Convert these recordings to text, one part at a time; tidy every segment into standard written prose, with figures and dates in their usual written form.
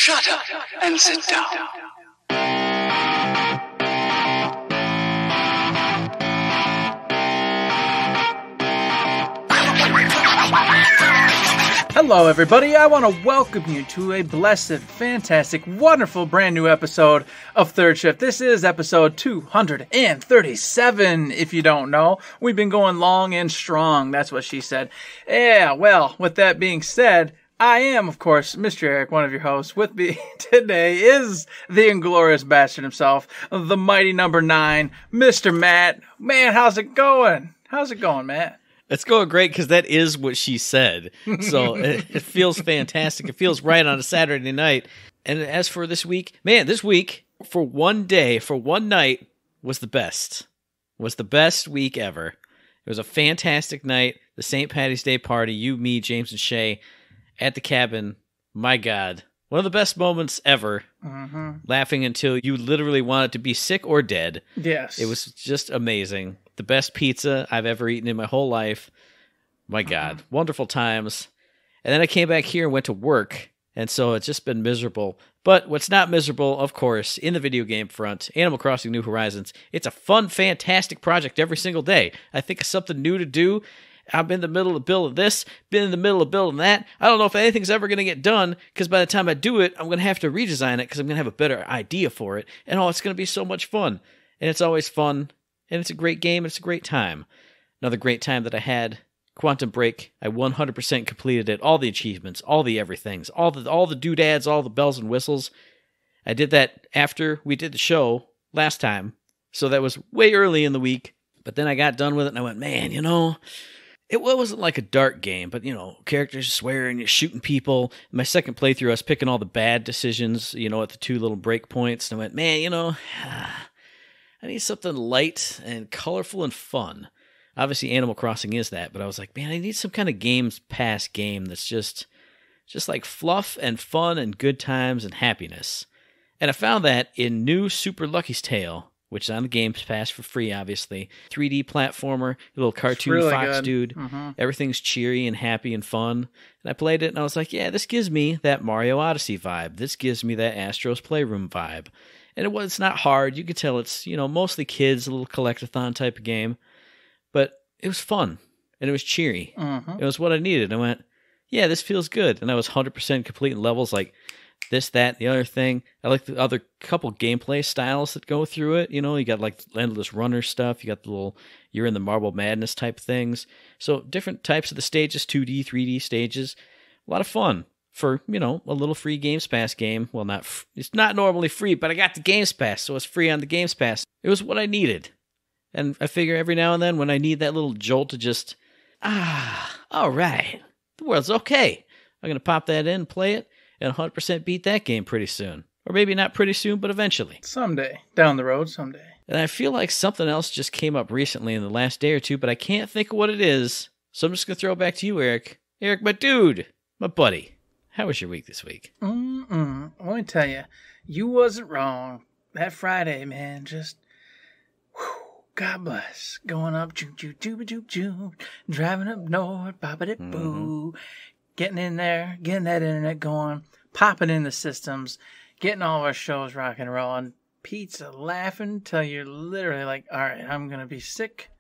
Shut up and sit down. Hello everybody, I want to welcome you to a blessed, fantastic, wonderful, brand new episode of Third Shift. This is episode 237, if you don't know. We've been going long and strong, that's what she said. Yeah, well, with that being said, I am, of course, Mr. Eric, one of your hosts. With me today is the inglorious bastard himself, the mighty number 9, Mr. Matt. Man, how's it going? How's it going, Matt? It's going great because that is what she said. So it feels fantastic. It feels right on a Saturday night. And as for this week, man, this week, for one day, for one night, was the best. Was the best week ever. It was a fantastic night. The St. Patty's Day party, you, me, James, and Shay at the cabin. My God. One of the best moments ever. Mm-hmm. Laughing until you literally wanted to be sick or dead. Yes. It was just amazing. The best pizza I've ever eaten in my whole life. My God. Wonderful times. And then I came back here and went to work. And so it's just been miserable. But what's not miserable, of course, in the video game front, Animal Crossing New Horizons, it's a fun, fantastic project every single day. I think it's something new to do. I'm in the middle of building this, been in the middle of building that. I don't know if anything's ever going to get done, because by the time I do it, I'm going to have to redesign it, because I'm going to have a better idea for it. And it's going to be so much fun. And it's always fun. And it's a great game. It's a great time. Another great time that I had, Quantum Break. I 100% completed it. All the achievements, all the everythings, all the doodads, all the bells and whistles. I did that after we did the show last time. So that was way early in the week. But then I got done with it and I went, man, it wasn't like a dark game, but, characters swearing, you're shooting people. My second playthrough, I was picking all the bad decisions, at the 2 little break points. And I went, man, I need something light and colorful and fun. Obviously, Animal Crossing is that, but I was like, man, I need some kind of Games Pass game that's just like fluff and fun and good times and happiness. And I found that in new Super Lucky's Tale, which is on the Games Pass for free, obviously. 3D platformer, little cartoon really fox good. dude. Mm-hmm. Everything's cheery and happy and fun. And I played it, and I was like, yeah, this gives me that Mario Odyssey vibe. This gives me that Astro's Playroom vibe. And it's not hard. You can tell it's, mostly kids, a little collectathon type of game. But it was fun, and it was cheery. Mm-hmm. It was what I needed. I went, yeah, this feels good. And I was 100% complete in levels like this, that, the other thing. I like the other couple gameplay styles that go through it. You got like Endless Runner stuff. You got the little, you're in the Marble Madness type things. So different types of the stages, 2D, 3D stages. A lot of fun for, a little free Games Pass game. Well, it's not normally free, but I got the Games Pass, so it's free on the Games Pass. It was what I needed. And I figure every now and then when I need that little jolt to just, all right, the world's okay. I'm going to pop that in, play it, and 100% beat that game pretty soon. Or maybe not pretty soon, but eventually. Someday. Down the road, someday. And I feel like something else just came up recently in the last day or two, but I can't think of what it is. So I'm just going to throw it back to you, Eric. Eric, my dude, my buddy. How was your week this week? Let me tell you, you wasn't wrong. That Friday, man, just, God bless. Going up, choo-choo-choo-choo-choo, driving up north, bop-a-dip-boo, getting in there, getting that internet going, popping in the systems, getting all of our shows rock and rolling, pizza laughing till you're literally like, all right, I'm going to be sick.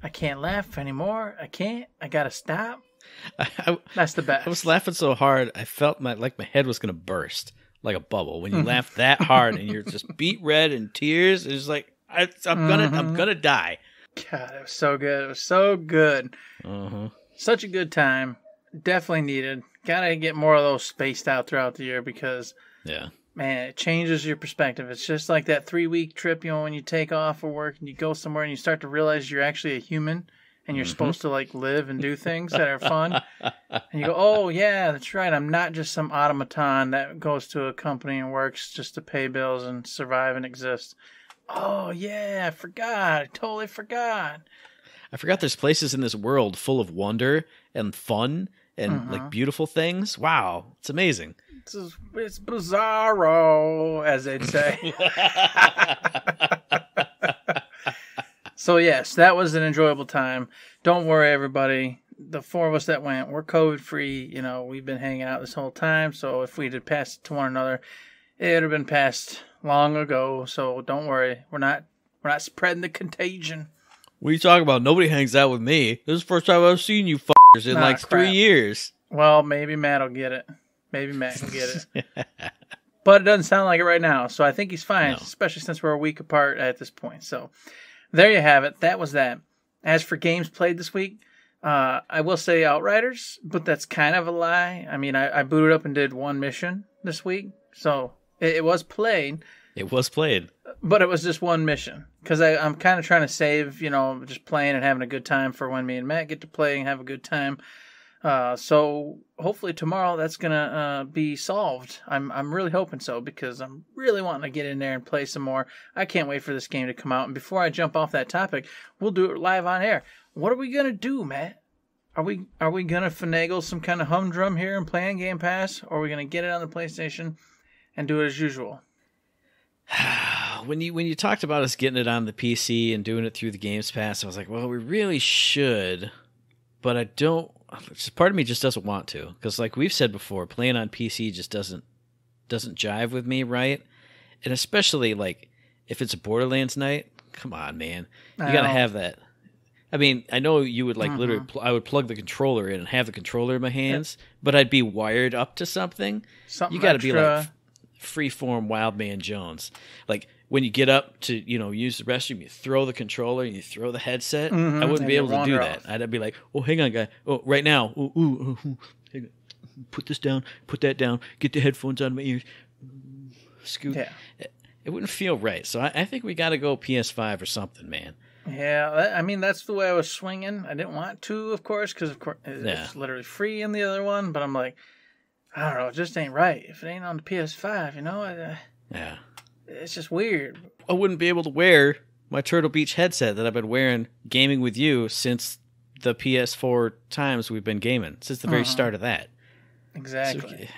I can't laugh anymore. I got to stop. That's the best. I was laughing so hard, I felt my head was going to burst like a bubble. When you laugh that hard and you're just beet red and tears, it's like, I'm gonna die. God, it was so good. It was so good. Uh-huh. Such a good time. Definitely needed. Gotta get more of those spaced out throughout the year because, man, it changes your perspective. It's just like that 3-week trip, when you take off for work and you go somewhere and you start to realize you're actually a human and you're supposed to live and do things that are fun. And you go, oh yeah, that's right. I'm not just some automaton that goes to a company and works just to pay bills and survive and exist. Oh, yeah, I forgot. I totally forgot. I forgot there's places in this world full of wonder and fun and beautiful things. Wow, it's amazing. It's bizarro, as they'd say. So, yes, that was an enjoyable time. Don't worry, everybody. the four of us that went, we're COVID free. You know, we've been hanging out this whole time. So if we did pass it to one another, it would have been passed long ago. So don't worry, we're not spreading the contagion. What are you talking about? Nobody hangs out with me. This is the first time I've seen you fuckers in like crap. 3 years. Well, maybe Matt will get it. Maybe Matt can get it. But it doesn't sound like it right now. So I think he's fine, especially since we're a week apart at this point. So there you have it. That was that. As for games played this week, I will say Outriders, but that's kind of a lie. I mean, I booted up and did one mission this week. So it was played. It was played. But it was just one mission. Because I'm kind of trying to save, you know, just playing and having a good time for when me and Matt get to play and have a good time. So hopefully tomorrow that's going to be solved. I'm really hoping so because I'm really wanting to get in there and play some more. I can't wait for this game to come out. And before I jump off that topic, we'll do it live on air. What are we going to do, Matt? Are we going to finagle some kind of humdrum here and play on Game Pass? Or are we going to get it on the PlayStation and do it as usual? When you talked about us getting it on the PC and doing it through the Games Pass, I was like, well, we really should, but I don't. Part of me just doesn't want to, because like we've said before, playing on PC just doesn't jive with me, right? And especially like if it's a Borderlands night, come on, man, you gotta have that. I mean, I know you would like literally. I would plug the controller in and have the controller in my hands, but I'd be wired up to something. You got to be like freeform Wildman Jones, like. When you get up to, you know, use the restroom, you throw the controller and you throw the headset. I wouldn't be able to do that. I'd be like, oh, hang on, guy. Oh, right now. Ooh. Hang on. Put this down. Put that down. Get the headphones out of my ears. Scoot. Yeah. It wouldn't feel right. So I think we got to go PS5 or something, man. Yeah, I mean, that's the way I was swinging. I didn't want to, of course, because, of course, it's literally free in the other one. But I'm like, I don't know. It just ain't right. If it ain't on the PS5, you know? Yeah. It's just weird. I wouldn't be able to wear my Turtle Beach headset that I've been wearing gaming with you since the PS4 times we've been gaming, since the very start of that. Exactly. So,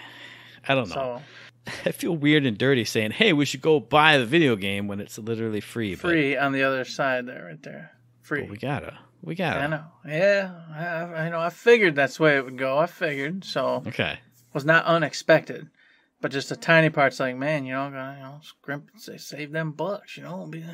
I don't know. So, I feel weird and dirty saying, hey, we should go buy the video game when it's literally free. Free on the other side there, right there. Free. Well, we gotta. I know. Yeah, I know. I figured that's the way it would go. I figured. So. Okay. It was not unexpected. But just a tiny part's like, man, scrimp, save them bucks, be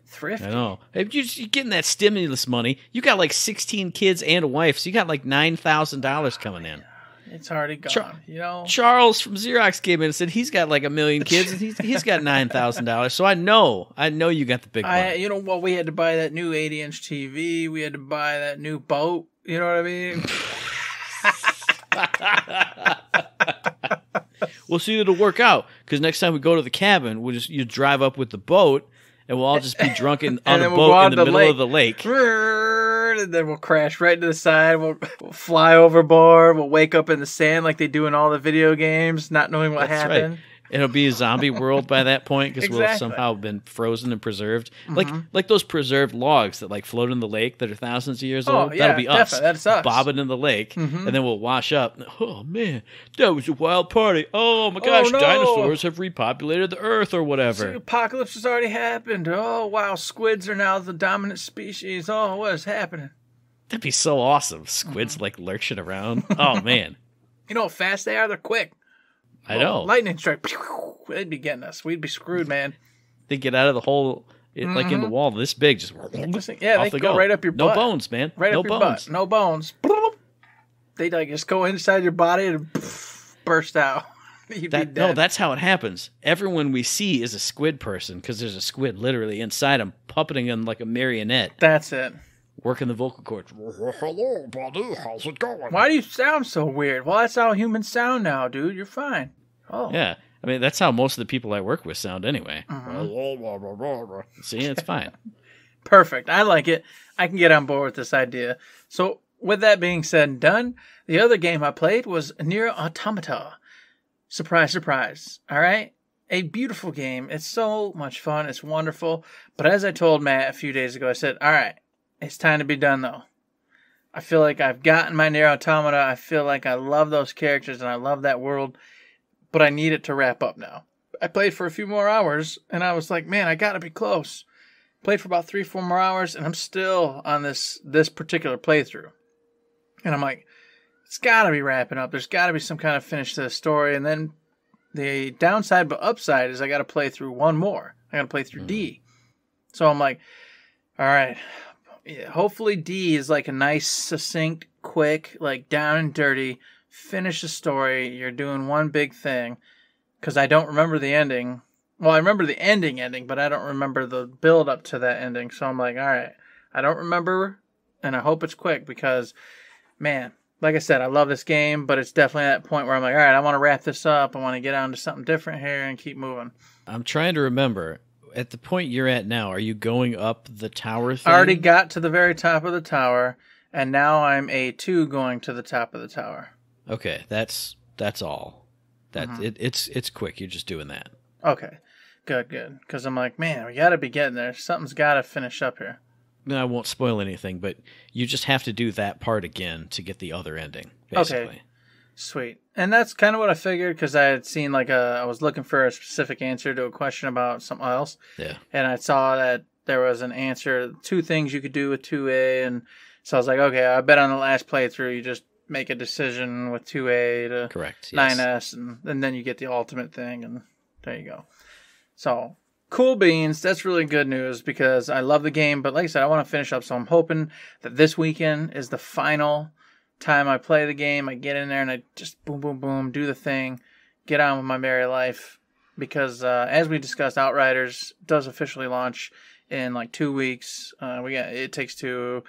thrifty. I know. If you're getting that stimulus money, you got like 16 kids and a wife, so you got like $9,000 coming in. It's already gone, Charles from Xerox came in and said he's got like 1 million kids, and he's got $9,000. So I know you got the big money. We had to buy that new 80-inch TV. We had to buy that new boat. You know what I mean? We'll see it'll work out, because next time we go to the cabin, you drive up with the boat, and we'll all just be drunk on a boat in the middle of the lake. And then we'll crash right to the side. We'll fly overboard. We'll wake up in the sand like they do in all the video games, not knowing what happened. Right. It'll be a zombie world by that point, because we'll have somehow been frozen and preserved. Like those preserved logs that like float in the lake that are thousands of years old. That'll be us. That's us. Bobbing in the lake, and then we'll wash up. Oh, man, that was a wild party. Oh, my gosh, dinosaurs have repopulated the earth or whatever. The apocalypse has already happened. Oh, wow, squids are now the dominant species. Oh, what is happening? That'd be so awesome. Squids like lurching around. Oh, man. You know how fast they are? They're quick. I know. Lightning strike. They'd be getting us. We'd be screwed, man. They get out of the hole, like in the wall, this big. Just they go right up your butt. No bones, man. Right up your butt. No bones. They just go inside your body and burst out. You'd be dead. No, that's how it happens. Everyone we see is a squid person, because there's a squid literally inside them, puppeting them like a marionette. That's it. Working the vocal cords. Hello, buddy. How's it going? Why do you sound so weird? Well, that's how humans sound now, dude. You're fine. Oh. Yeah. I mean, that's how most of the people I work with sound anyway. See, it's fine. Perfect. I like it. I can get on board with this idea. So, with that being said and done, the other game I played was Nier Automata. Surprise, surprise. All right? A beautiful game. It's so much fun. It's wonderful. But as I told Matt a few days ago, I said, all right, it's time to be done, though. I feel like I've gotten my Nier Automata. I feel like I love those characters and I love that world, but I need it to wrap up now. I played for a few more hours, and I was like, man, I got to be close. Played for about 3-4 more hours, and I'm still on this particular playthrough. And I'm like, it's got to be wrapping up. There's got to be some kind of finish to the story. And then the downside but upside is I got to play through one more. I got to play through D. So I'm like, all right, hopefully D is like a nice, succinct, quick, like down and dirty, finish the story. You're doing one big thing. Because I don't remember the ending. Well, I remember the ending, but I don't remember the build up to that ending. So I'm like, all right, I don't remember, and I hope it's quick because, man, like I said, I love this game, but it's definitely that point where I'm like, all right, I want to wrap this up. I want to get on to something different here and keep moving. I'm trying to remember. At the point you're at now, are you going up the tower thing? I already got to the very top of the tower, and now I'm A2 going to the top of the tower. Okay, that's all. It's quick. You're just doing that. Okay, good. Because I'm like, man, we got to be getting there. Something's got to finish up here. No, I won't spoil anything, but you just have to do that part again to get the other ending, basically. Okay, sweet. And that's kind of what I figured because I had seen I was looking for a specific answer to a question about something else. Yeah. And I saw that there was an answer, 2 things you could do with 2A. And so I was like, okay, I bet on the last playthrough you just make a decision with 2A to correct, yes. 9S, and then you get the ultimate thing, and there you go. So, cool beans. That's really good news because I love the game, but like I said, I want to finish up, so I'm hoping that this weekend is the final time I play the game. I get in there and I just boom, boom, boom, do the thing, get on with my merry life, because as we discussed, Outriders does officially launch in 2 weeks. It Takes Two,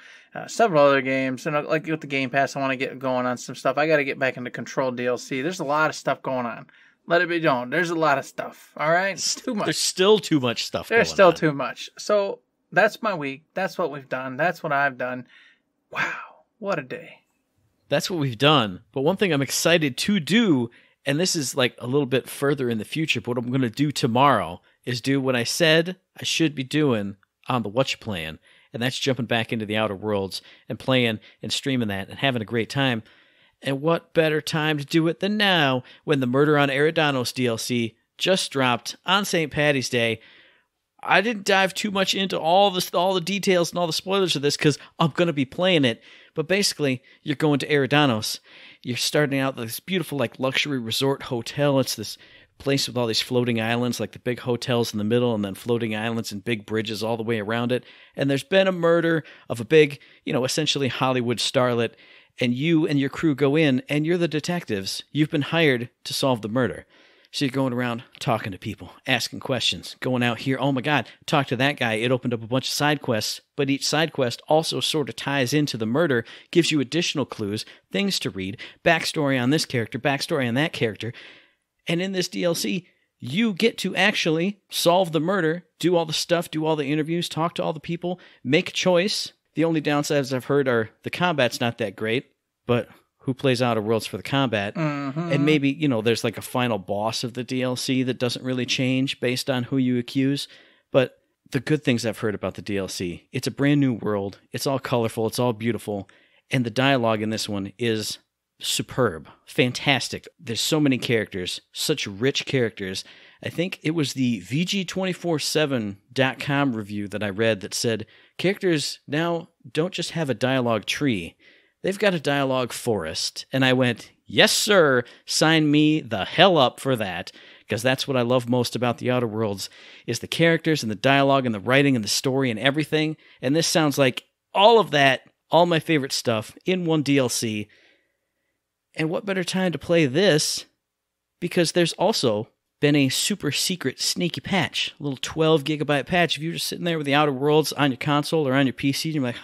several other games, and like with the Game Pass, I want to get going on some stuff. I got to get back into Control DLC. There's a lot of stuff going on. Let it be known. There's a lot of stuff. All right, it's too much. There's still too much stuff. There's still too much. So that's my week. That's what we've done. That's what I've done. Wow, what a day. That's what we've done. But one thing I'm excited to do, and this is a little bit further in the future, but what I'm going to do tomorrow is do what I said I should be doing on the Whatcha Plan, and that's jumping back into the Outer Worlds and playing and streaming that and having a great time. And what better time to do it than now when the Murder on Eridanos DLC just dropped on St. Paddy's Day. I didn't dive too much into all the details and all the spoilers of this because I'm going to be playing it. But basically, you're going to Eridanos. You're starting out this beautiful luxury resort hotel. It's this place with all these floating islands, like the big hotels in the middle, and then floating islands and big bridges all the way around it. And there's been a murder of a big, essentially Hollywood starlet. And you and your crew go in, and you're the detectives. You've been hired to solve the murder. So you're going around talking to people, asking questions, going out here, oh my God, talk to that guy. It opened up a bunch of side quests, but each side quest also sort of ties into the murder, gives you additional clues, things to read, backstory on this character, backstory on that character. And in this DLC, you get to actually solve the murder, do all the stuff, do all the interviews, talk to all the people, make a choice. The only downsides I've heard are the combat's not that great, but who plays Outer Worlds for the combat? Mm-hmm. And maybe, there's a final boss of the DLC that doesn't really change based on who you accuse. But the good things I've heard about the DLC, it's a brand new world. It's all colorful. It's all beautiful. And the dialogue in this one is superb, fantastic. There's so many characters, such rich characters. I think it was the VG247.com review that I read that said, characters now don't just have a dialogue tree. They've got a dialogue forest. And I went, yes, sir, sign me the hell up for that. Because that's what I love most about the Outer Worlds, is the characters and the dialogue and the writing and the story and everything. And this sounds like all of that, all my favorite stuff in one DLC. And what better time to play this? Because there's also been a super secret sneaky patch, a little 12 gigabyte patch. If you're just sitting there with the Outer Worlds on your console or on your PC, and you're like,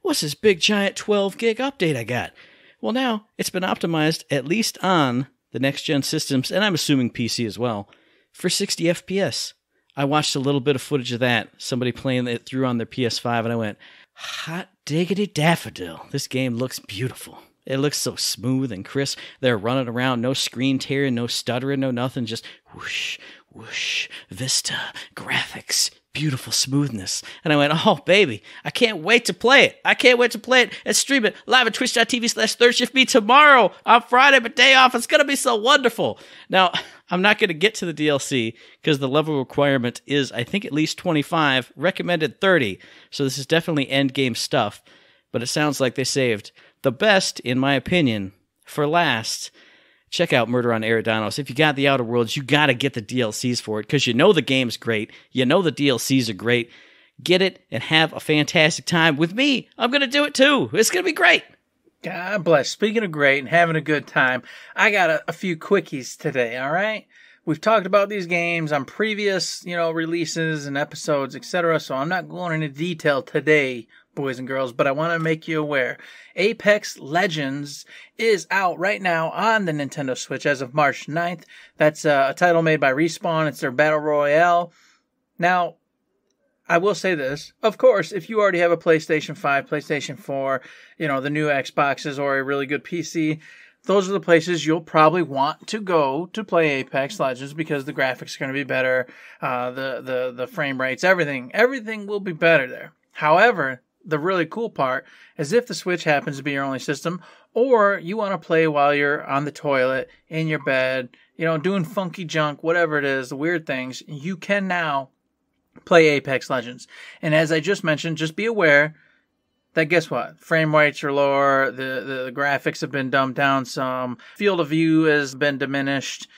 what's this big giant 12 gig update I got? Well, now it's been optimized, at least on the next-gen systems, and I'm assuming PC as well, for 60 FPS. I watched a little bit of footage of that, somebody playing it through on their PS5, and I went, hot diggity daffodil. This game looks beautiful. It looks so smooth and crisp. They're running around, no screen tearing, no stuttering, no nothing, just whoosh, whoosh, vista, graphics, beautiful smoothness. And I went, oh, baby, I can't wait to play it. I can't wait to play it and stream it live at twitch.tv/ThirdShiftMe tomorrow on Friday, my day off. It's going to be so wonderful. Now, I'm not going to get to the DLC because the level requirement is, I think, at least 25, recommended 30. So this is definitely end game stuff. But it sounds like they saved the best, in my opinion, for last, check out Murder on Eridanos. If you got the Outer Worlds, you got to get the DLCs for it because you know the game's great. You know the DLCs are great. Get it and have a fantastic time with me. I'm going to do it too. It's going to be great. God bless. Speaking of great and having a good time, I got a few quickies today, all right? We've talked about these games on previous, releases and episodes, etc., so I'm not going into detail today, boys and girls, but I want to make you aware. Apex Legends is out right now on the Nintendo Switch as of March 9th. That's a title made by Respawn. It's their Battle Royale. Now, I will say this. Of course, if you already have a PlayStation 5, PlayStation 4, the new Xboxes or a really good PC, those are the places you'll probably want to go to play Apex Legends because the graphics are going to be better, the frame rates, everything will be better there. However, the really cool part is if the Switch happens to be your only system, or you want to play while you're on the toilet, in your bed, doing funky junk, whatever it is, the weird things, you can now play Apex Legends. And as I just mentioned, just be aware that guess what? Frame rates are lower, the graphics have been dumbed down some, field of view has been diminished,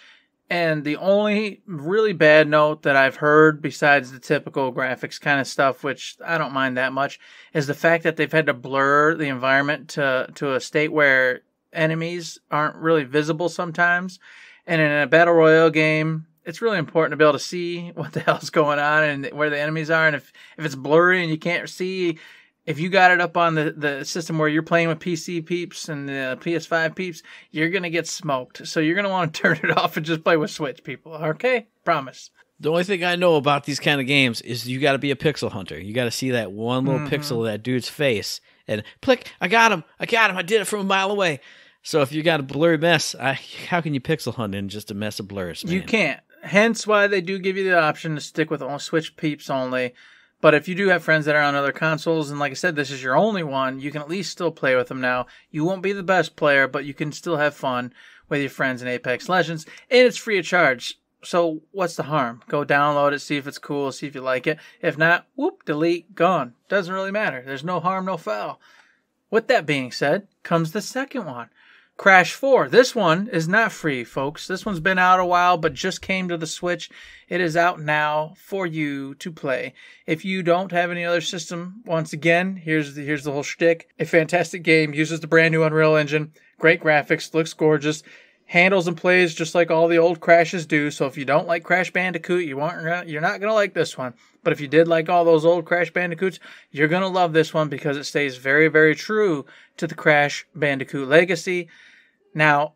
and the only really bad note that I've heard, besides the typical graphics kind of stuff, which I don't mind that much, is the fact that they've had to blur the environment to a state where enemies aren't really visible sometimes. And in a Battle Royale game, it's really important to be able to see what the hell's going on and where the enemies are. And if it's blurry and you can't see, if you got it up on the system where you're playing with PC peeps and the PS5 peeps, you're going to get smoked. So you're going to want to turn it off and just play with Switch, people. Okay? Promise. The only thing I know about these kind of games is you got to be a pixel hunter. You got to see that one little pixel of that dude's face. And click, I got him. I did it from a mile away. So if you got a blurry mess, how can you pixel hunt in just a mess of blurs, man? You can't. Hence why they do give you the option to stick with Switch peeps only. But if you do have friends that are on other consoles, and like I said, this is your only one, you can at least still play with them now. You won't be the best player, but you can still have fun with your friends in Apex Legends. And it's free of charge. So what's the harm? Go download it, see if it's cool, see if you like it. If not, whoop, delete, gone. Doesn't really matter. There's no harm, no foul. With that being said, comes the second one. Crash 4. This one is not free, folks. This one's been out a while, but just came to the Switch. It is out now for you to play. If you don't have any other system, once again, here's the whole shtick. A fantastic game, uses the brand new Unreal Engine, great graphics, looks gorgeous, handles and plays just like all the old Crashes do. So if you don't like Crash Bandicoot, you're not going to like this one. But if you did like all those old Crash Bandicoots, you're going to love this one because it stays very, very true to the Crash Bandicoot legacy. Now,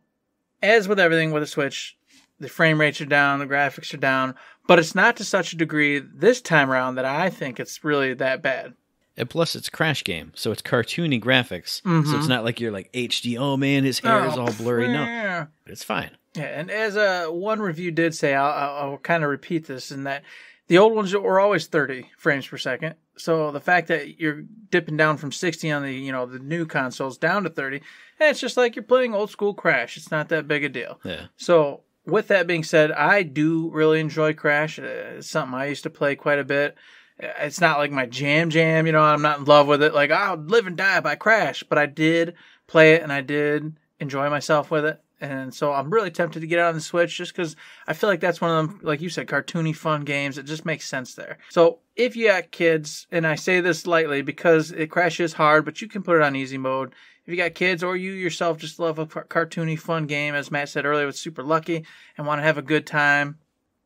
as with everything with a Switch, the frame rates are down, the graphics are down, but it's not to such a degree this time around that I think it's really that bad. And plus, it's a Crash game, so it's cartoony graphics. So it's not like you're like HD, oh man, his hair is all blurry. No, it's fine. Yeah, and as one review did say, I'll kind of repeat this, in that the old ones were always 30 frames per second. So the fact that you're dipping down from 60 on the new consoles down to 30, it's just like you're playing old school Crash. It's not that big a deal. Yeah. So with that being said, I do really enjoy Crash. It's something I used to play quite a bit. It's not like my jam, I'm not in love with it. Like, I'll live and die by Crash. But I did play it and I did enjoy myself with it. And so I'm really tempted to get it on the Switch just because I feel like that's one of them, like you said, cartoony fun games. It just makes sense there. So if you got kids, and I say this lightly because Crash is hard, but you can put it on easy mode. If you got kids or you yourself just love a cartoony fun game, as Matt said earlier with Super Lucky, and want to have a good time,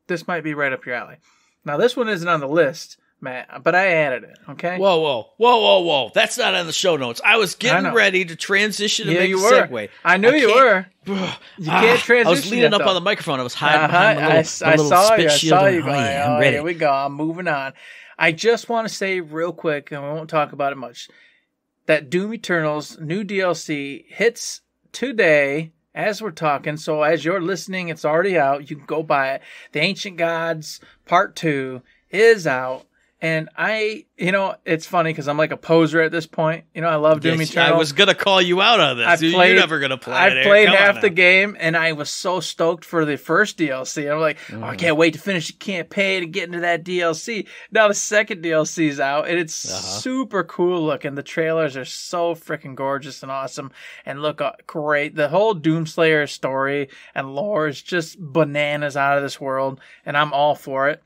this might be right up your alley. Now, this one isn't on the list, Matt, but I added it, okay? Whoa. That's not on the show notes. I was getting ready to transition and make a segue. I knew you were. You can't transition. I was leaning up on the microphone. I was hiding behind my little spit shield. I saw you. I'm ready. Here we go. I'm moving on. I just want to say real quick, and we won't talk about it much, that Doom Eternal's new DLC hits today as we're talking. So as you're listening, it's already out. You can go buy it. The Ancient Gods Part 2 is out. And it's funny because I'm like a poser at this point. I love Doom Eternal. I was going to call you out on this. You're never going to play it. I've played half the game, and I was so stoked for the first DLC. I'm like, I can't wait to finish the campaign and get into that DLC. Now the second DLC's out, and it's super cool looking. The trailers are so freaking gorgeous and awesome and look great. The whole Doomslayer story and lore is just bananas out of this world, and I'm all for it.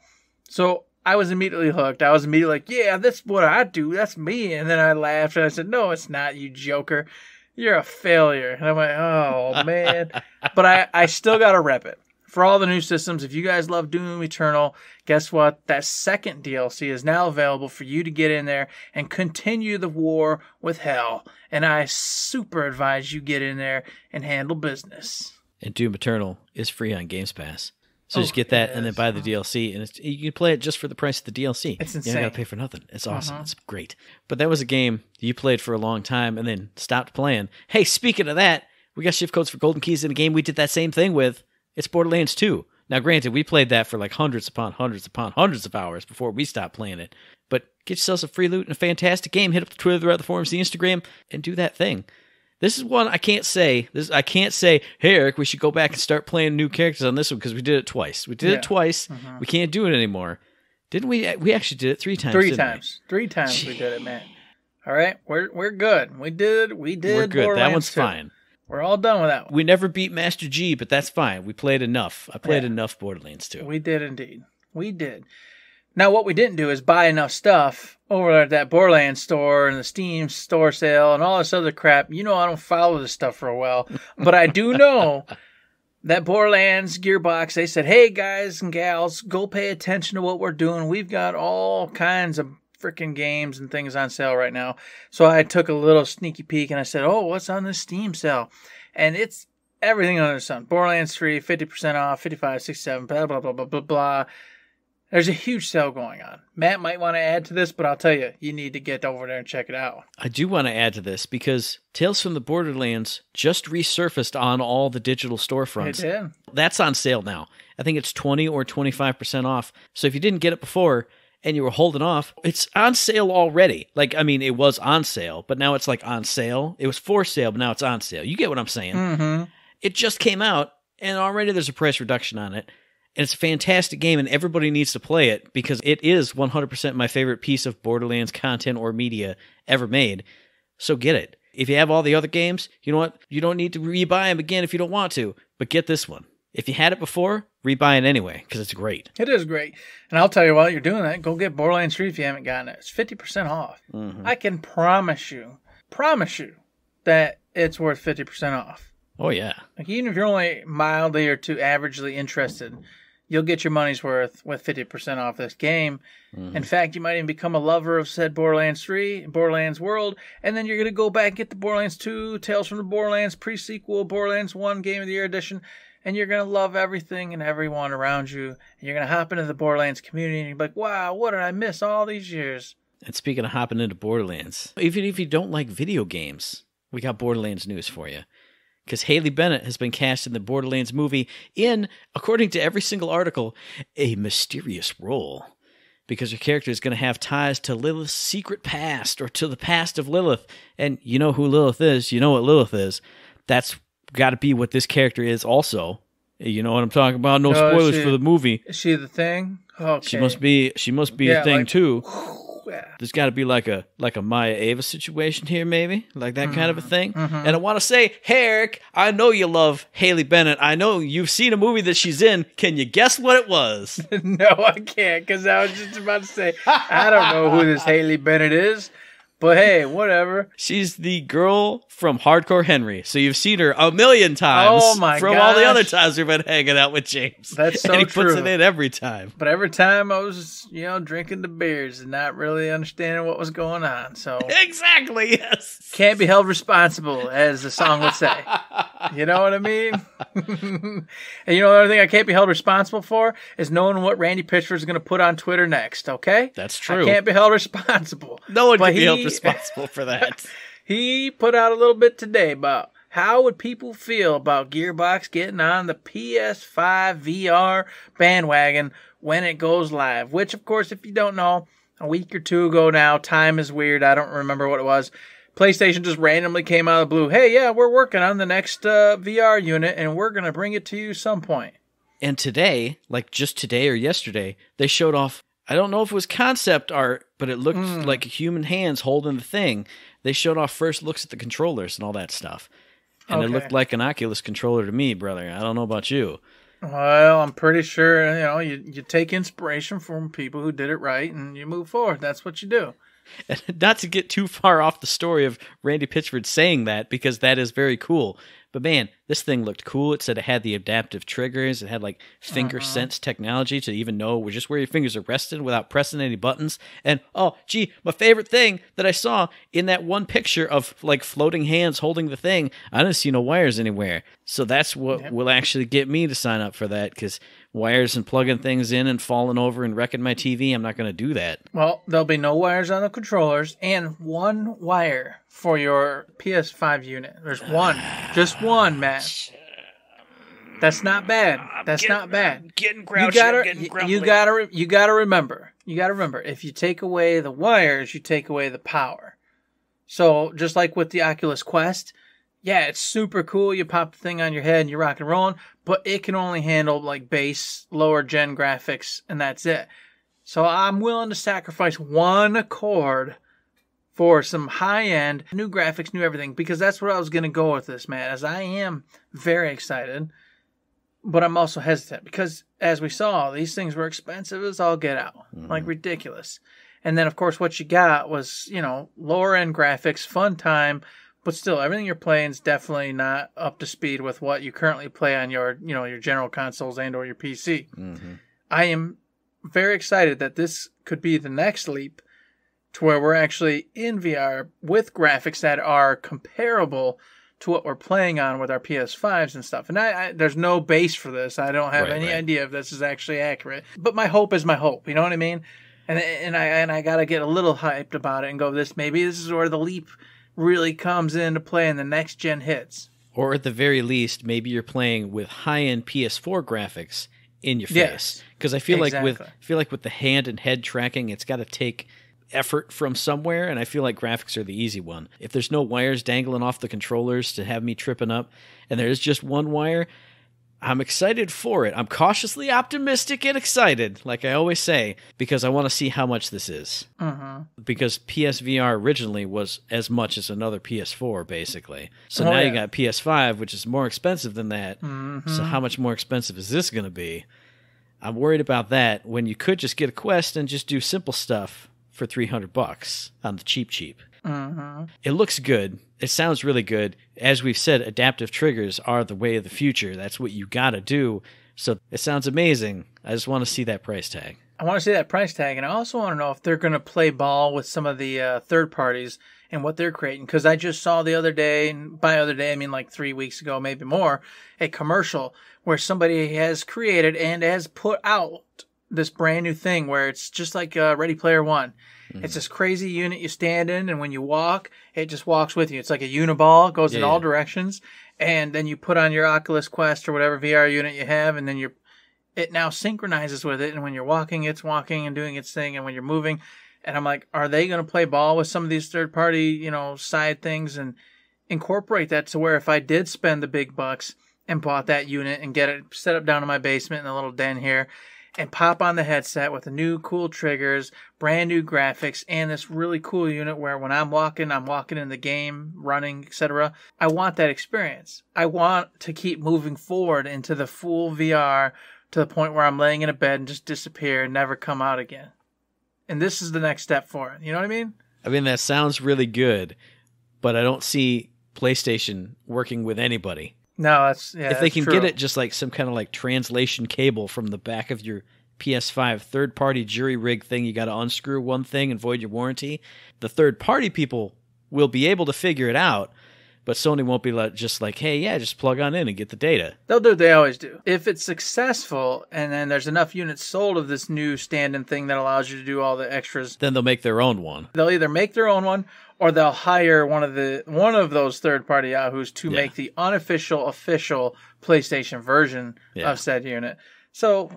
So I was immediately hooked. I was immediately like, yeah, that's what I do. That's me. And then I laughed and I said, no, it's not, you joker. You're a failure. And I'm like, oh, man. But I still got to rep it. For all the new systems, if you guys love Doom Eternal, guess what? That second DLC is now available for you to get in there and continue the war with hell. And I super advise you get in there and handle business. And Doom Eternal is free on Games Pass. So just get that and then buy the DLC. And you can play it just for the price of the DLC. It's insane. You don't got to pay for nothing. It's awesome. It's great. But that was a game you played for a long time and then stopped playing. Hey, speaking of that, we got shift codes for golden keys in a game we did that same thing with. It's Borderlands 2. Now, granted, we played that for like hundreds upon hundreds upon hundreds of hours before we stopped playing it. But get yourself some free loot and a fantastic game. Hit up the Twitter, the forums, the Instagram, and do that thing. This is one I can't say. Hey, Eric, we should go back and start playing new characters on this one because we did it twice. We did it twice. We can't do it anymore. Didn't we? We actually did it 3 times. 3 times. 3 times we did it, man. All right, we're good. We did. We're good. That one's fine. We're all done with that one. We never beat Master G, but that's fine. We played enough. I played enough Borderlands 2. We did indeed. We did. Now, what we didn't do is buy enough stuff over at that Borderlands store and the Steam store sale and all this other crap. I don't follow this stuff for a while, but I do know that Borderlands Gearbox, they said, hey, guys and gals, go pay attention to what we're doing. We've got all kinds of freaking games and things on sale right now. So I took a little sneaky peek and I said, oh, what's on this Steam sale? And it's everything under the sun. Borderlands 3, 50% off, 55, 67, blah, blah, blah, blah, blah, blah. There's a huge sale going on. Matt might want to add to this, but I'll tell you, you need to get over there and check it out. I do want to add to this because Tales from the Borderlands just resurfaced on all the digital storefronts. It did. That's on sale now. I think it's 20 or 25% off. So if you didn't get it before and you were holding off, it's on sale already. It was on sale, but now it's like on sale. It was for sale, but now it's on sale. You get what I'm saying? Mm-hmm. It just came out, and already there's a price reduction on it. And it's a fantastic game, and everybody needs to play it because it is 100% my favorite piece of Borderlands content or media ever made. So get it. If you have all the other games, you know what? You don't need to rebuy them again if you don't want to, but get this one. If you had it before, rebuy it anyway because it's great. It is great. And I'll tell you, while you're doing that, go get Borderlands 3 if you haven't gotten it. It's 50% off. Mm-hmm. I can promise you that it's worth 50% off. Oh, yeah. Even if you're only mildly or too averagely interested, you'll get your money's worth with 50% off this game. Mm-hmm. In fact, you might even become a lover of said Borderlands 3, Borderlands World, and then you're going to go back and get the Borderlands 2, Tales from the Borderlands, pre-sequel, Borderlands 1 Game of the Year edition, and you're going to love everything and everyone around you. And you're going to hop into the Borderlands community and you're like, wow, what did I miss all these years? And speaking of hopping into Borderlands, even if you don't like video games, we got Borderlands news for you. Because Haley Bennett has been cast in the Borderlands movie in, according to every single article, a mysterious role. Because her character is going to have ties to Lilith's secret past, or to the past of Lilith. And you know who Lilith is. You know what Lilith is. That's got to be what this character is also. You know what I'm talking about? No spoilers for the movie. Is she the Thing? Okay. She must be a thing too. There's got to be like a Maya Ava situation here, maybe like that kind of a thing. Mm-hmm. And I want to say, hey, Eric, I know you love Haley Bennett. I know you've seen a movie that she's in. Can you guess what it was? No, I can't, because I was just about to say I don't know who this Haley Bennett is. But hey, whatever. She's the girl from Hardcore Henry. So you've seen her a million times. Oh my from all the other times we've been hanging out with James. That's so and he true. puts it in every time. But every time I was, drinking the beers and not really understanding what was going on. So exactly, yes. Can't be held responsible, as the song would say. You know what I mean? And the other thing I can't be held responsible for is knowing what Randy Pitchford is going to put on Twitter next, okay? That's true. I can't be held responsible. No one can be held responsible for that. He put out a little bit today about how would people feel about Gearbox getting on the PS5 VR bandwagon when it goes live. Which, of course, if you don't know, a week or two ago now. Time is weird. I don't remember what it was. PlayStation just randomly came out of the blue. Hey, yeah, we're working on the next VR unit, and we're going to bring it to you some point. And today, like just today or yesterday, they showed off, I don't know if it was concept art, but it looked like human hands holding the thing. They showed off first looks at the controllers and all that stuff. And it looked like an Oculus controller to me, brother. I don't know about you. Well, I'm pretty sure, you take inspiration from people who did it right and you move forward. That's what you do. And not to get too far off the story of Randy Pitchford saying that, because that is very cool. But man, this thing looked cool. It said it had the adaptive triggers. It had like finger sense technology to even know just where your fingers are resting without pressing any buttons. And oh, gee, my favorite thing that I saw in that one picture of like floating hands holding the thing, I didn't see no wires anywhere. So that's what will actually get me to sign up for that, because wires and plugging things in and falling over and wrecking my TV, I'm not going to do that. Well, there'll be no wires on the controllers and one wire for your PS5 unit. There's one. Just one, Matt. That's not bad. That's not bad. Getting grouchy, you gotta remember. If you take away the wires, you take away the power. So just like with the Oculus Quest, yeah, it's super cool. You pop the thing on your head and you're rock and rolling, but it can only handle like base, lower gen graphics, and that's it. So I'm willing to sacrifice one cord for some high-end, new graphics, new everything, because that's where I was going to go with this, man, as I am very excited, but I'm also hesitant, because as we saw, these things were expensive as all get out, like ridiculous. And then, of course, what you got was, lower-end graphics, fun time, but still, everything you're playing is definitely not up to speed with what you currently play on your, your general consoles and or your PC. I am very excited that this could be the next leap to where we're actually in VR with graphics that are comparable to what we're playing on with our PS5s and stuff. And there's no base for this. I don't have any idea if this is actually accurate. But my hope is my hope. You know what I mean? And I got to get a little hyped about it and go, maybe this is where the leap really comes into play and the next gen hits. Or at the very least, maybe you're playing with high-end PS4 graphics in your face. Because I feel like with the hand and head tracking, it's got to take effort from somewhere, and I feel like graphics are the easy one. If there's no wires dangling off the controllers to have me tripping up, and there's just one wire, I'm excited for it. I'm cautiously optimistic and excited, like I always say, because I want to see how much this is. Because PSVR originally was as much as another PS4, basically. So now you got PS5, which is more expensive than that. So how much more expensive is this going to be? I'm worried about that, when you could just get a Quest and just do simple stuff for $300 on the cheap. It looks good. It sounds really good. As we've said, adaptive triggers are the way of the future. That's what you got to do. So it sounds amazing. I just want to see that price tag. I want to see that price tag, and I also want to know if they're going to play ball with some of the third parties and what they're creating. Because I just saw the other day, and by other day I mean like 3 weeks ago, maybe more, a commercial where somebody has created and has put out this brand new thing where it's just like Ready Player One. It's this crazy unit you stand in, and when you walk, it just walks with you. It's like a uniball, goes in all directions, and then you put on your Oculus Quest or whatever VR unit you have, and then it now synchronizes with it, and when you're walking, it's walking and doing its thing, and when you're moving, and I'm like, are they going to play ball with some of these third-party, side things and incorporate that to where if I did spend the big bucks and bought that unit and get it set up down in my basement in a little den here, and pop on the headset with the new cool triggers, brand new graphics, and this really cool unit where when I'm walking in the game, running, etc. I want that experience. I want to keep moving forward into the full VR to the point where I'm laying in a bed and just disappear and never come out again. And this is the next step for it. You know what I mean? I mean, that sounds really good, but I don't see PlayStation working with anybody. No, if they can true. get it just like some kind of like translation cable from the back of your PS5 third-party jury rig thing, you got to unscrew one thing and void your warranty. The third-party people will be able to figure it out, but Sony won't be just like, hey, yeah, just plug on in and get the data. They'll do what they always do. If it's successful and then there's enough units sold of this new stand-in thing that allows you to do all the extras, then they'll make their own one. They'll either make their own one or they'll hire one of those third-party yahoos to make the official PlayStation version of said unit. So,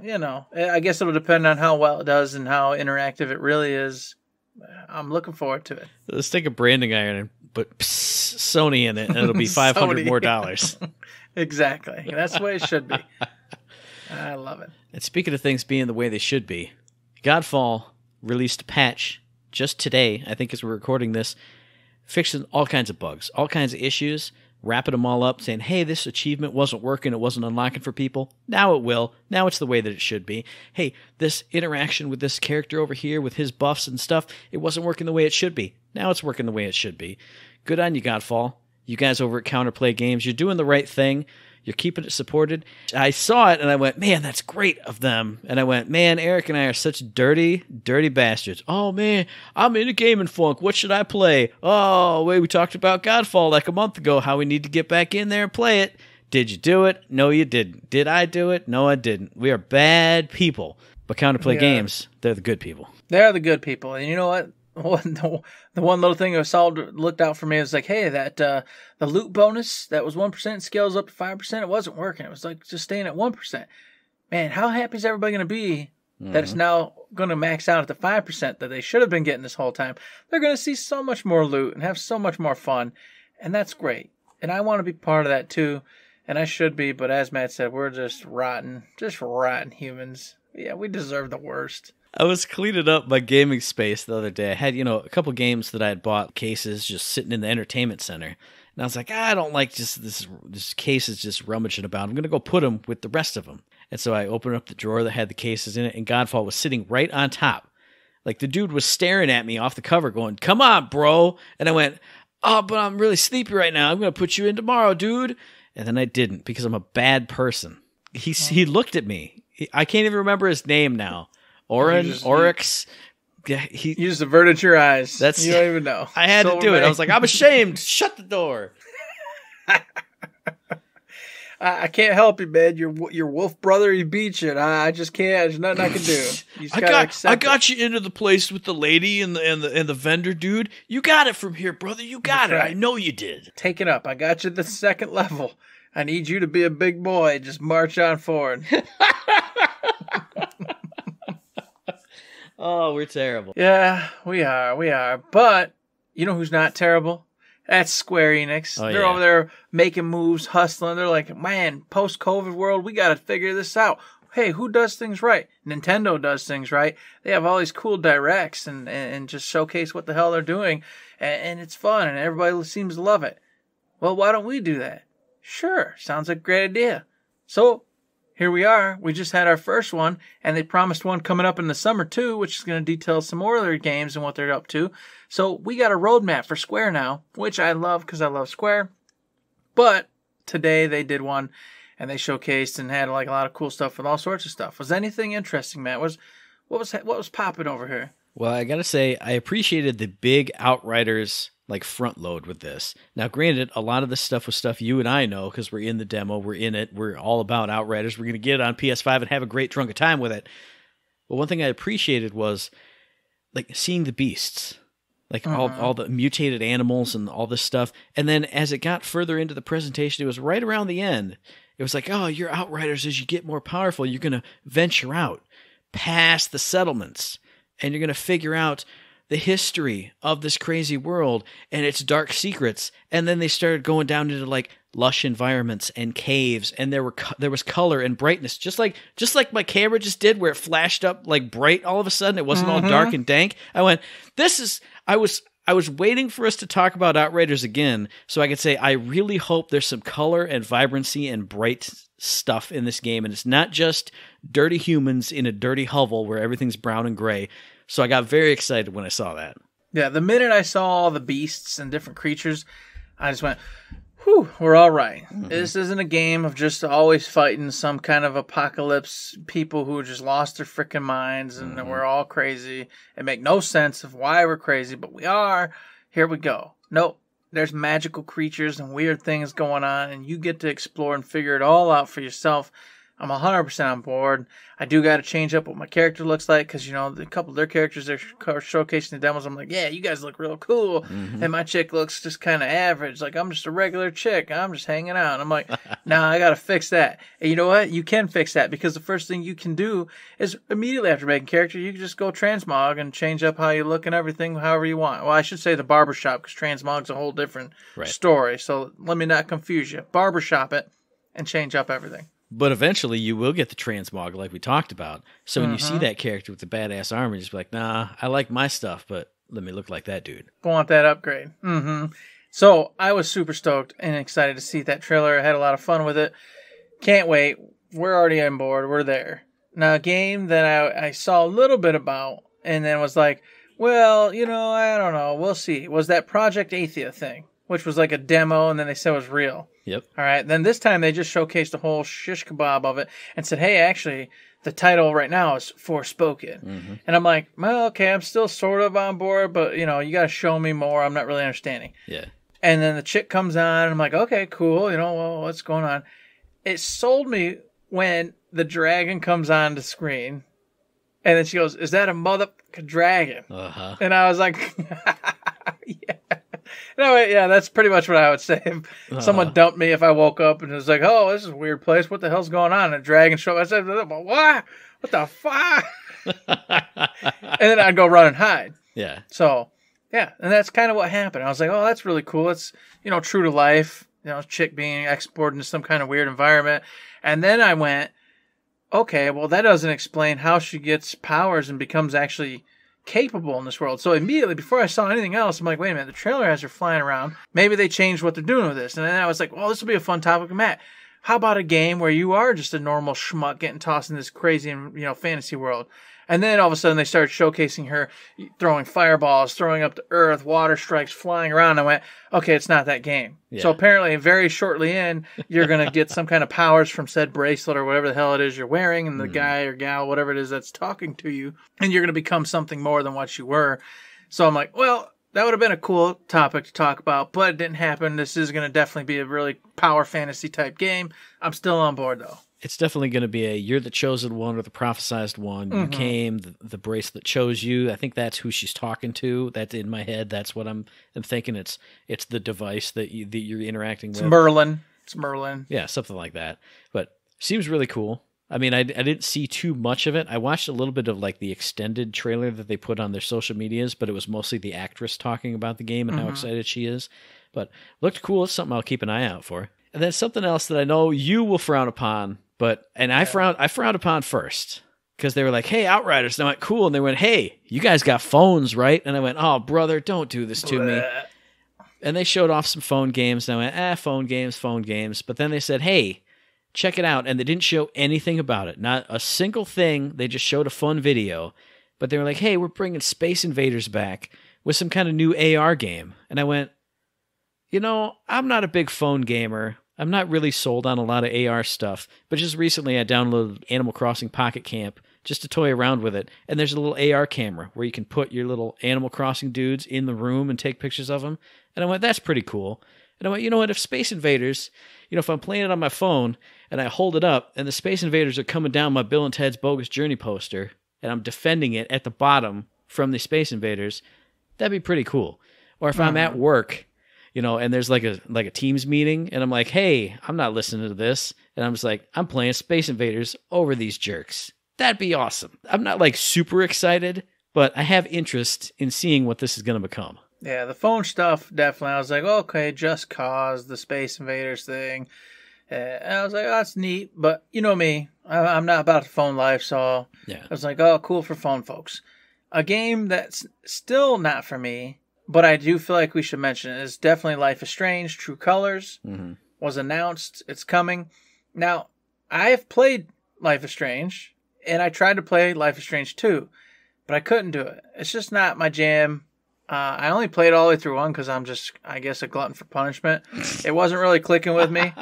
I guess it'll depend on how well it does and how interactive it really is. I'm looking forward to it. Let's take a branding iron and put Sony in it, and it'll be $500 more dollars. Exactly. That's the way it should be. I love it. And speaking of things being the way they should be, Godfall released a patch just today, I think as we're recording this, fixing all kinds of bugs, all kinds of issues, wrapping them all up, saying, hey, this achievement wasn't working, it wasn't unlocking for people. Now it will. Now it's the way that it should be. Hey, this interaction with this character over here with his buffs and stuff, it wasn't working the way it should be. Now it's working the way it should be. Good on you, Godfall. You guys over at Counterplay Games, you're doing the right thing. You're keeping it supported. I saw it and I went, man, that's great of them. And I went, man, Eric and I are such dirty, dirty bastards. Oh, man, I'm in a gaming funk. What should I play? Oh, wait, we talked about Godfall like a month ago, how we need to get back in there and play it. Did you do it? No, you didn't. Did I do it? No, I didn't. We are bad people. But Counterplay Games, they're the good people. They're the good people. And you know what? The one little thing I saw looked out for me was like, hey, that the loot bonus that was 1% scales up to 5%. It wasn't working. It was like just staying at 1%. Man, how happy is everybody going to be that it's now going to max out at the 5% that they should have been getting this whole time? They're going to see so much more loot and have so much more fun, and that's great. And I want to be part of that too, and I should be. But as Matt said, we're just rotten humans. Yeah, we deserve the worst. I was cleaning up my gaming space the other day. I had, a couple games that I had bought, cases just sitting in the entertainment center. And I was like, I don't like just this case is just rummaging about. I'm going to go put them with the rest of them. And so I opened up the drawer that had the cases in it, and Godfall was sitting right on top. Like the dude was staring at me off the cover going, come on, bro. And I went, oh, but I'm really sleepy right now. I'm going to put you in tomorrow, dude. And then I didn't because I'm a bad person. He looked at me. I can't even remember his name now. Oryx. Yeah, you just averted your eyes. You don't even know. I had to do it. I was like, I'm ashamed. Shut the door. I can't help you, man. Your wolf brother, he beat you. I just can't. There's nothing I can do. You just I got you into the place with the lady and the vendor dude. You got it from here, brother. You got it. Right. I know you did. Take it up. I got you at the second level. I need you to be a big boy. Just march on forward. Oh, we're terrible. Yeah, we are. But you know who's not terrible? That's Square Enix. They're over there making moves, hustling. They're like, man, post-COVID world, we got to figure this out. Hey, who does things right? Nintendo does things right. They have all these cool directs and just showcase what the hell they're doing. And it's fun, and everybody seems to love it. Well, why don't we do that? Sure, sounds like a great idea. So here we are. We just had our first one, and they promised one coming up in the summer too, which is going to detail some more of their games and what they're up to. So we got a roadmap for Square now, which I love because I love Square. But today they did one, and they showcased and had like a lot of cool stuff with all sorts of stuff. Was anything interesting, Matt? What was popping over here? Well, I gotta say, I appreciated the big Outriders like front load with this. Now, granted, a lot of this stuff was stuff you and I know because we're in the demo, we're in it, we're all about Outriders. We're gonna get it on PS5 and have a great drunk of time with it. But one thing I appreciated was like seeing the beasts, like all the mutated animals and all this stuff. And then as it got further into the presentation, it was right around the end. It was like, oh, your Outriders, as you get more powerful, you're gonna venture out past the settlements. And you're going to figure out the history of this crazy world and its dark secrets. And then they started going down into like lush environments and caves, and there was color and brightness, just like my camera just did, where it flashed up like bright all of a sudden. It wasn't all dark and dank. I went, I was waiting for us to talk about Outriders again so I could say, I really hope there's some color and vibrancy and bright stuff in this game, and it's not just dirty humans in a dirty hovel where everything's brown and gray. So I got very excited when I saw that. Yeah, the minute I saw all the beasts and different creatures, I just went, whew, we're all right. Mm-hmm. This isn't a game of just always fighting some kind of apocalypse people who just lost their freaking minds and we're all crazy and make no sense of why we're crazy, but we are. Here we go. Nope. There's magical creatures and weird things going on, and you get to explore and figure it all out for yourself. I'm 100% on board. I do got to change up what my character looks like because, you know, a couple of their characters they're showcasing the demos. I'm like, yeah, you guys look real cool. And my chick looks just kind of average. Like, I'm just a regular chick. I'm just hanging out. And I'm like, nah, I got to fix that. And you know what? You can fix that because the first thing you can do is immediately after making character, you can just go transmog and change up how you look and everything however you want. Well, I should say the barbershop because transmog's a whole different story. So let me not confuse you. Barbershop it and change up everything. But eventually you will get the transmog like we talked about. So when you see that character with the badass armor, you just be like, nah, I like my stuff, but let me look like that dude. I want that upgrade. So I was super stoked and excited to see that trailer. I had a lot of fun with it. Can't wait. We're already on board. We're there. Now, a game that I saw a little bit about and then was like, well, you know, I don't know. We'll see. Was that Project Athia thing, which was like a demo and then they said it was real. Yep. All right. Then this time they just showcased a whole shish kebab of it and said, hey, actually, the title right now is Forspoken. And I'm like, well, okay, I'm still sort of on board, but, you know, you got to show me more. I'm not really understanding. Yeah. And then the chick comes on and I'm like, okay, cool. You know, well, what's going on? It sold me when the dragon comes on the screen. And then she goes, is that a motherfucking dragon? And I was like, yeah. No, yeah, that's pretty much what I would say. If someone dumped me if I woke up and it was like, oh, this is a weird place. What the hell's going on? And a dragon show up. I said, what? What the fuck? And then I'd go run and hide. Yeah. So, yeah. And that's kind of what happened. I was like, oh, that's really cool. It's, you know, true to life. You know, chick being exported into some kind of weird environment. And then I went, okay, well, that doesn't explain how she gets powers and becomes actually capable in this world. So immediately before I saw anything else, I'm like, wait a minute, the trailer has her flying around. Maybe they changed what they're doing with this. And then I was like, well, this will be a fun topic, Matt. How about a game where you are just a normal schmuck getting tossed in this crazy, you know, fantasy world? And then all of a sudden they started showcasing her throwing fireballs, throwing up the earth, water strikes, flying around. I went, okay, it's not that game. Yeah. So apparently very shortly in, you're going to get some kind of powers from said bracelet or whatever the hell it is you're wearing. And the guy or gal, whatever it is that's talking to you. And you're going to become something more than what you were. So I'm like, well, that would have been a cool topic to talk about. But it didn't happen. This is going to definitely be a really power fantasy type game. I'm still on board, though. It's definitely going to be you're the chosen one or the prophesized one. You came, the bracelet chose you. I think that's who she's talking to. That's in my head. That's what I'm thinking. It's the device that you're interacting with. It's Merlin. Yeah, something like that. But seems really cool. I mean, I didn't see too much of it. I watched a little bit of like the extended trailer that they put on their social medias, but it was mostly the actress talking about the game and how excited she is. But looked cool. It's something I'll keep an eye out for. And then something else that I know you will frown upon. I frowned upon first because they were like, hey, Outriders. And I went, cool. And they went, hey, you guys got phones, right? And I went, oh, brother, don't do this to me. And they showed off some phone games. And I went, phone games. But then they said, hey, check it out. And they didn't show anything about it. Not a single thing. They just showed a fun video. But they were like, hey, we're bringing Space Invaders back with some kind of new AR game. And I went, you know, I'm not a big phone gamer. I'm not really sold on a lot of AR stuff, but just recently I downloaded Animal Crossing Pocket Camp just to toy around with it, and there's a little AR camera where you can put your little Animal Crossing dudes in the room and take pictures of them, and I went, that's pretty cool. And I went, you know what, if Space Invaders, you know, if I'm playing it on my phone and I hold it up and the Space Invaders are coming down my Bill and Ted's Bogus Journey poster and I'm defending it at the bottom from the Space Invaders, that'd be pretty cool. Or if I'm at work, you know, and there's like a Teams meeting, and I'm like, hey, I'm not listening to this. And I'm just like, I'm playing Space Invaders over these jerks. That'd be awesome. I'm not like super excited, but I have interest in seeing what this is going to become. Yeah, the phone stuff, definitely. I was like, okay, Just Cause, the Space Invaders thing. And I was like, oh, that's neat. But you know me, I'm not about the phone life, so I was like, oh, cool for phone folks. A game that's still not for me, but I do feel like we should mention it. It's definitely Life is Strange. True Colors was announced. It's coming. Now, I have played Life is Strange, and I tried to play Life is Strange 2, but I couldn't do it. It's just not my jam. I only played all the way through 1 because I'm just, I guess, a glutton for punishment. It wasn't really clicking with me,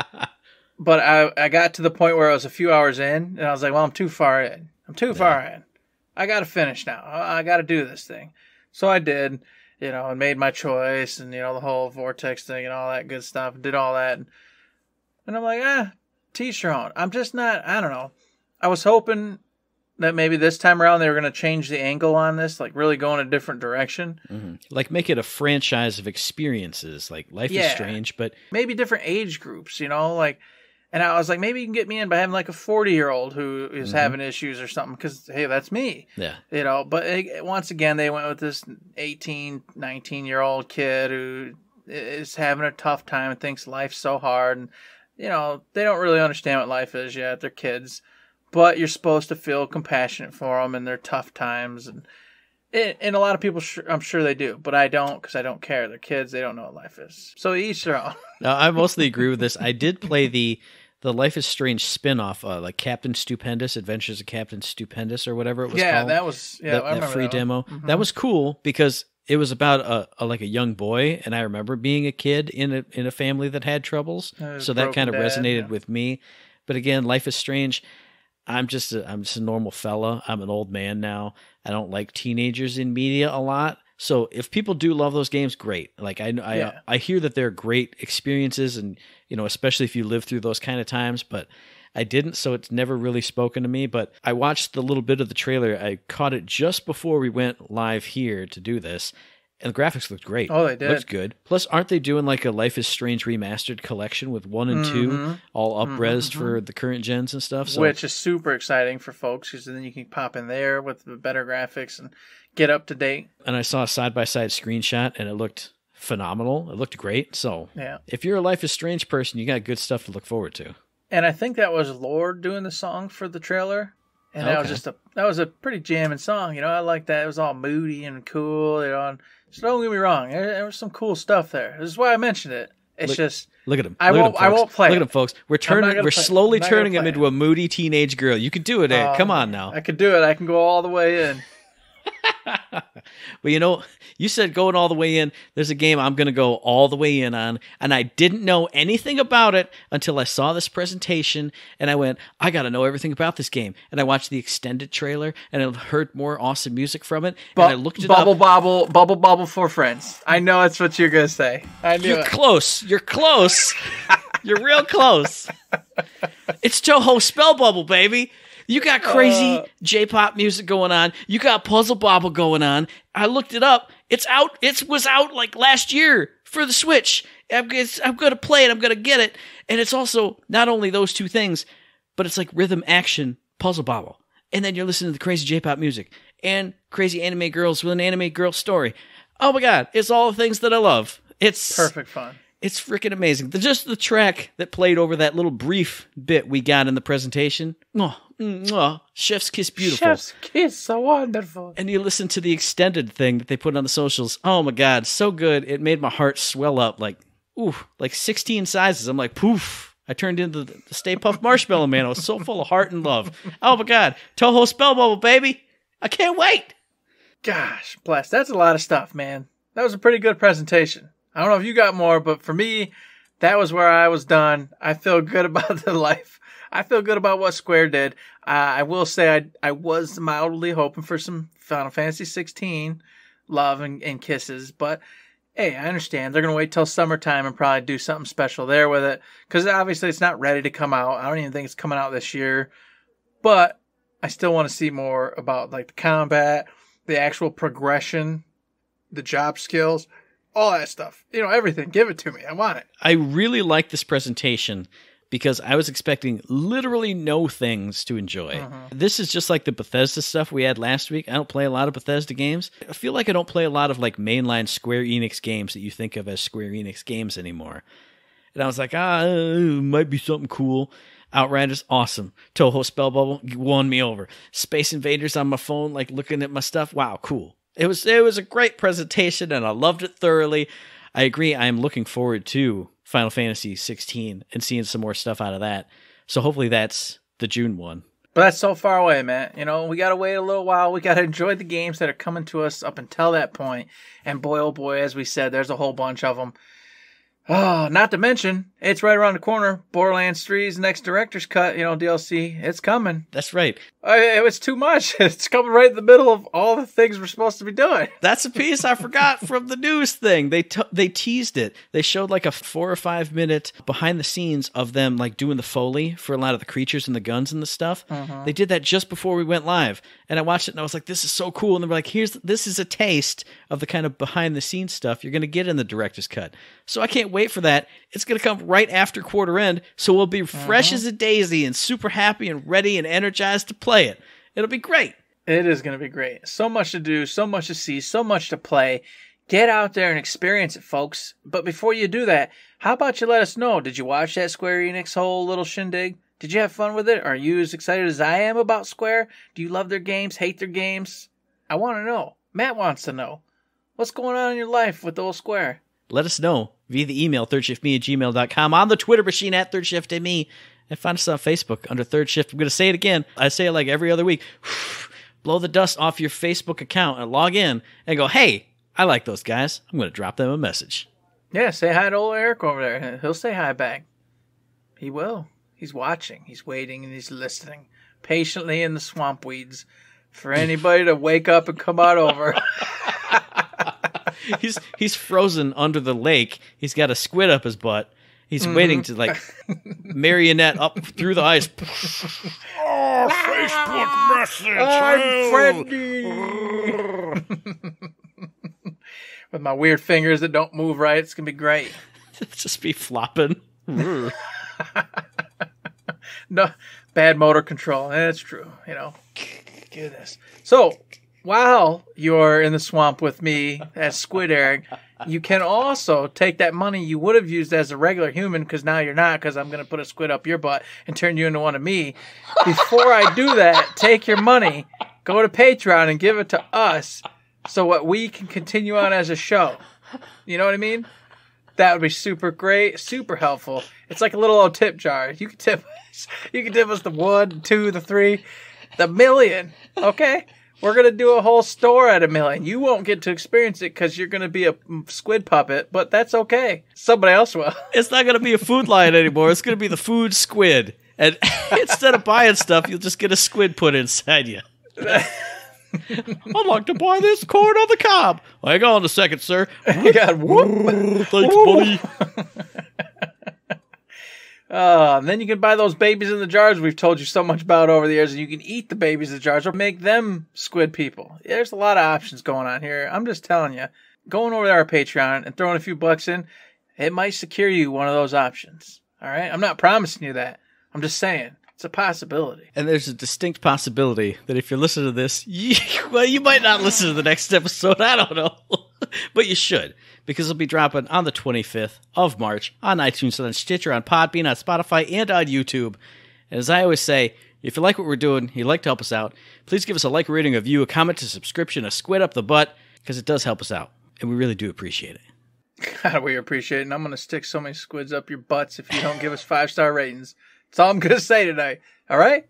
but I got to the point where I was a few hours in, and I was like, well, I'm too far in. I got to finish now. I got to do this thing. So I did. You know, and made my choice and, you know, the whole Vortex thing and all that good stuff. Did all that. And I'm like, to each their own. I'm just not, I don't know. I was hoping that maybe this time around they were going to change the angle on this, like really go in a different direction. Mm-hmm. Like make it a franchise of experiences, like Life is Strange, but maybe different age groups, you know, like, and I was like, maybe you can get me in by having like a 40-year-old who is having issues or something, because, hey, that's me. Yeah. You know, but once again, they went with this 18, 19-year-old kid who is having a tough time and thinks life's so hard. And, you know, they don't really understand what life is yet. They're kids. But you're supposed to feel compassionate for them in their tough times. And a lot of people, I'm sure they do. But I don't, because I don't care. They're kids. They don't know what life is. So each their own. Now, I mostly agree with this. I did play the Life is Strange spin-off, like Captain Stupendous, Adventures of Captain Stupendous, or whatever it was called. That was, that free demo. Mm-hmm. That was cool because it was about a young boy, and I remember being a kid in a family that had troubles. So that kind of resonated with me. But again, Life is Strange. I'm just a normal fella. I'm an old man now. I don't like teenagers in media a lot. So if people do love those games, great. Like I hear that they're great experiences, and you know, especially if you live through those kind of times. But I didn't, so it's never really spoken to me. But I watched the little bit of the trailer. I caught it just before we went live here to do this, and the graphics looked great. Oh, they did. Looked good. Plus, aren't they doing like a Life is Strange remastered collection with 1 and 2 all up-resed for the current gens and stuff? So, which is super exciting for folks, because then you can pop in there with the better graphics and get up to date. And I saw a side-by-side screenshot, and it looked phenomenal. It looked great. So if you're a Life is Strange person, you got good stuff to look forward to. And I think that was Lord doing the song for the trailer. And that was a pretty jamming song. You know, I like that. It was all moody and cool. You know, and so don't get me wrong. There was some cool stuff there. This is why I mentioned it. It's look at him. I won't play. Look at him, folks. We're slowly turning him into a moody teenage girl. You could do it, Ed. Come on now. I could do it. I can go all the way in. Well, you know, you said going all the way in. There's a game I'm going to go all the way in on, and I didn't know anything about it until I saw this presentation, and I went, I got to know everything about this game. And I watched the extended trailer, and I heard more awesome music from it, and I looked it up. Bubble Bobble for Friends. I know that's what you're going to say. I knew You're close. You're close. You're real close. It's Toho Spell Bubble, baby. You got crazy J-pop music going on. You got Puzzle Bobble going on. I looked it up. It's out. It was out like last year for the Switch. I'm going to play it. I'm going to get it. And it's also not only those two things, but it's like rhythm action Puzzle Bobble. And then you're listening to the crazy J-pop music and crazy anime girls with an anime girl story. Oh my God. It's all the things that I love. It's perfect fun. It's freaking amazing. Just the track that played over that little brief bit we got in the presentation. Chef's Kiss, beautiful. Chef's Kiss, so wonderful. And you listen to the extended thing that they put on the socials. Oh my God, so good. It made my heart swell up like 16 sizes. I'm like, poof. I turned into the Stay Puft Marshmallow Man. I was so full of heart and love. Oh my God. Toho Spell Bubble, baby. I can't wait. Gosh, bless. That's a lot of stuff, man. That was a pretty good presentation. I don't know if you got more, but for me, that was where I was done. I feel good about the life. I feel good about what Square did. I will say I was mildly hoping for some Final Fantasy 16 love and kisses, but hey, I understand. They're going to wait till summertime and probably do something special there with it, because obviously it's not ready to come out. I don't even think it's coming out this year, but I still want to see more about like the combat, the actual progression, the job skills, all that stuff. You know, everything. Give it to me. I want it. I really like this presentation because I was expecting literally no things to enjoy. This is just like the Bethesda stuff we had last week. I don't play a lot of Bethesda games. I feel like I don't play a lot of like mainline Square Enix games that you think of as Square Enix games anymore. And I was like, might be something cool. Outriders, awesome. Toho Spell Bubble won me over. Space Invaders on my phone, like looking at my stuff. Wow, cool. It was a great presentation, and I loved it thoroughly. I agree. I am looking forward to Final Fantasy 16 and seeing some more stuff out of that. So hopefully that's the June one. But that's so far away, man. You know, we got to wait a little while. We got to enjoy the games that are coming to us up until that point. And boy, oh boy, as we said, there's a whole bunch of them. Oh, not to mention, it's right around the corner. Borderlands 3's next director's cut, DLC. It's coming. That's right. It was too much. It's coming right in the middle of all the things we're supposed to be doing. That's a piece I forgot from the news thing. They teased it. They showed like a 4 or 5 minute behind the scenes of them like doing the Foley for a lot of the creatures and the guns and the stuff. Uh-huh. They did that just before we went live. And I watched it and I was like, this is so cool. And they were like, this is a taste of the kind of behind the scenes stuff you're going to get in the director's cut. So I can't wait for that. It's going to come right after quarter end. So we'll be fresh as a daisy and super happy and ready and energized to play it. It'll be great. It is going to be great. So much to do, so much to see, so much to play. Get out there and experience it, folks. But before you do that, how about you let us know? Did you watch that Square Enix whole little shindig? Did you have fun with it? Are you as excited as I am about Square? Do you love their games, hate their games? I want to know. Matt wants to know. What's going on in your life with the old Square? Let us know via the email, thirdshiftme@gmail.com, on the Twitter machine @ThirdShiftMe, and find us on Facebook under Third Shift. I'm going to say it again. I say it like every other week. Blow the dust off your Facebook account and log in and go, hey, I like those guys. I'm going to drop them a message. Yeah, say hi to old Eric over there. He'll say hi back. He will. He's watching. He's waiting and he's listening patiently in the swamp weeds for anybody to wake up and come out over. He's frozen under the lake. He's got a squid up his butt. He's waiting to like marionette up through the ice. Oh, Facebook message. I'm Freddy. With my weird fingers that don't move right, it's gonna be great. Just be flopping. No, bad motor control. That's true. Goodness. So while you're in the swamp with me as Squid Eric, you can also take that money you would have used as a regular human, because now you're not, because I'm going to put a squid up your butt and turn you into one of me. Before I do that, take your money, go to Patreon and give it to us so what we can continue on as a show. You know what I mean? That would be super great, super helpful. It's like a little old tip jar. You can tip us the 1, 2, the 3, the million. Okay? We're going to do a whole store at $1 million. You won't get to experience it because you're going to be a squid puppet, but that's okay. Somebody else will. It's not going to be a food line anymore. It's going to be the food squid. And instead of buying stuff, you'll just get a squid put inside you. I'd like to buy this corn on the cob. Hang on a second, sir. You got whoop. Thanks, buddy. And then you can buy those babies in the jars we've told you so much about over the years, and you can eat the babies in the jars or make them squid people. There's a lot of options going on here. I'm just telling you, going over to our Patreon and throwing a few bucks in, it might secure you one of those options. All right? I'm not promising you that. I'm just saying. It's a possibility. And there's a distinct possibility that if you're listening to this, you might not listen to the next episode. I don't know. But you should, because it'll be dropping on the 25th of March on iTunes, on Stitcher, on Podbean, on Spotify, and on YouTube. And as I always say, if you like what we're doing, you'd like to help us out, please give us a like, a rating, a view, a comment, a subscription, a squid up the butt, because it does help us out. And we really do appreciate it. God, we appreciate it. And I'm going to stick so many squids up your butts if you don't give us 5-star ratings. That's all I'm going to say today. All right?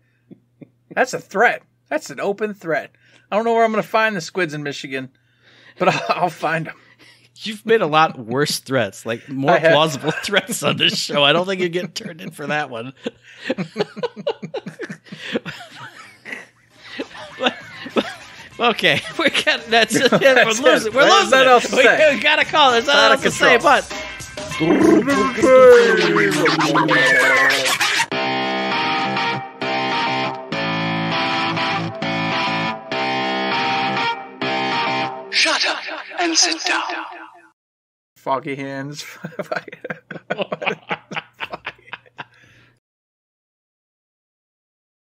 That's a threat. That's an open threat. I don't know where I'm going to find the squids in Michigan, but I'll find them. You've made a lot worse threats, like more plausible threats on this show. I don't think you're getting turned in for that one. Okay, that's it. We're losing. We're losing. We gotta call it. There's nothing else to say, but. Shut up and sit down. Foggy hands.